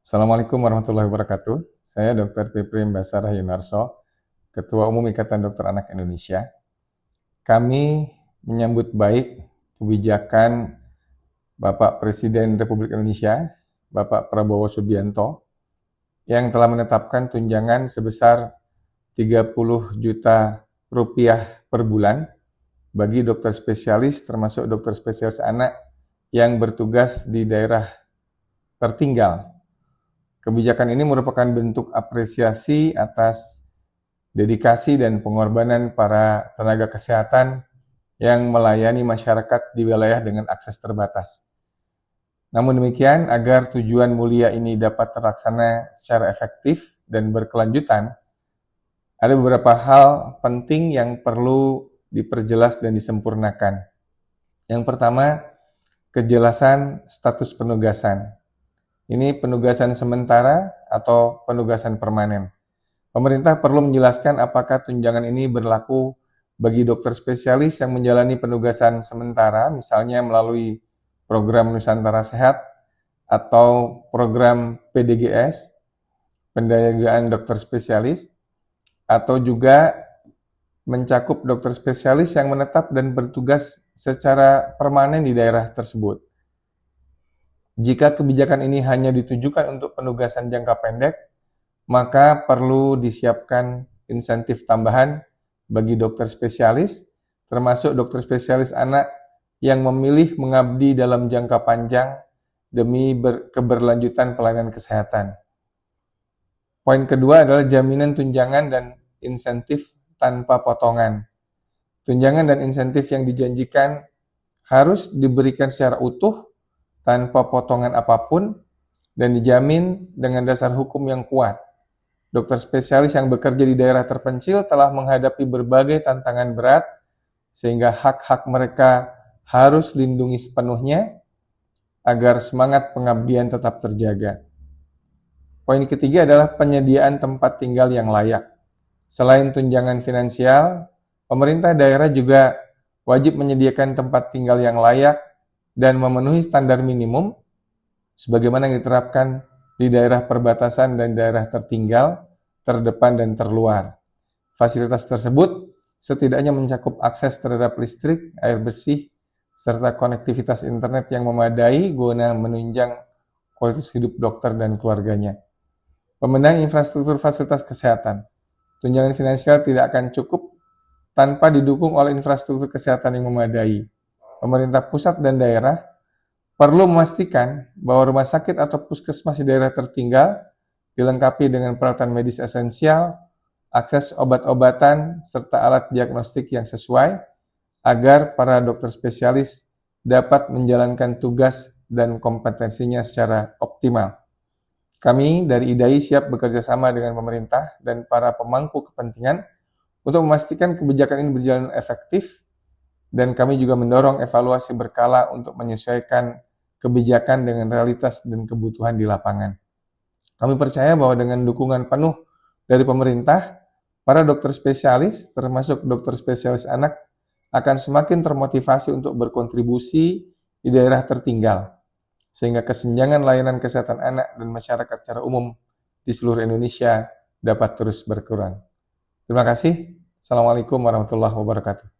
Assalamualaikum warahmatullahi wabarakatuh. Saya Dr. Piprim Basarah Yunarso, Ketua Umum Ikatan Dokter Anak Indonesia. Kami menyambut baik kebijakan Bapak Presiden Republik Indonesia, Bapak Prabowo Subianto, yang telah menetapkan tunjangan sebesar 30 juta rupiah per bulan bagi dokter spesialis, termasuk dokter spesialis anak yang bertugas di daerah tertinggal. Kebijakan ini merupakan bentuk apresiasi atas dedikasi dan pengorbanan para tenaga kesehatan yang melayani masyarakat di wilayah dengan akses terbatas. Namun demikian, agar tujuan mulia ini dapat terlaksana secara efektif dan berkelanjutan, ada beberapa hal penting yang perlu diperjelas dan disempurnakan. Yang pertama, kejelasan status penugasan. Ini penugasan sementara atau penugasan permanen. Pemerintah perlu menjelaskan apakah tunjangan ini berlaku bagi dokter spesialis yang menjalani penugasan sementara, misalnya melalui program Nusantara Sehat atau program PDGS, pendayagaan dokter spesialis, atau juga mencakup dokter spesialis yang menetap dan bertugas secara permanen di daerah tersebut. Jika kebijakan ini hanya ditujukan untuk penugasan jangka pendek, maka perlu disiapkan insentif tambahan bagi dokter spesialis, termasuk dokter spesialis anak yang memilih mengabdi dalam jangka panjang demi keberlanjutan pelayanan kesehatan. Poin kedua adalah jaminan tunjangan dan insentif tanpa potongan. Tunjangan dan insentif yang dijanjikan harus diberikan secara utuh, tanpa potongan apapun, dan dijamin dengan dasar hukum yang kuat. Dokter spesialis yang bekerja di daerah terpencil telah menghadapi berbagai tantangan berat, sehingga hak-hak mereka harus dilindungi sepenuhnya, agar semangat pengabdian tetap terjaga. Poin ketiga adalah penyediaan tempat tinggal yang layak. Selain tunjangan finansial, pemerintah daerah juga wajib menyediakan tempat tinggal yang layak dan memenuhi standar minimum sebagaimana yang diterapkan di daerah perbatasan dan daerah tertinggal, terdepan dan terluar. Fasilitas tersebut setidaknya mencakup akses terhadap listrik, air bersih, serta konektivitas internet yang memadai guna menunjang kualitas hidup dokter dan keluarganya. Pembenahan infrastruktur fasilitas kesehatan. Tunjangan finansial tidak akan cukup tanpa didukung oleh infrastruktur kesehatan yang memadai. Pemerintah pusat dan daerah perlu memastikan bahwa rumah sakit atau puskesmas di daerah tertinggal dilengkapi dengan peralatan medis esensial, akses obat-obatan, serta alat diagnostik yang sesuai, agar para dokter spesialis dapat menjalankan tugas dan kompetensinya secara optimal. Kami dari IDAI siap bekerja sama dengan pemerintah dan para pemangku kepentingan untuk memastikan kebijakan ini berjalan efektif, dan kami juga mendorong evaluasi berkala untuk menyesuaikan kebijakan dengan realitas dan kebutuhan di lapangan. Kami percaya bahwa dengan dukungan penuh dari pemerintah, para dokter spesialis, termasuk dokter spesialis anak, akan semakin termotivasi untuk berkontribusi di daerah tertinggal, sehingga kesenjangan layanan kesehatan anak dan masyarakat secara umum di seluruh Indonesia dapat terus berkurang. Terima kasih. Assalamualaikum warahmatullahi wabarakatuh.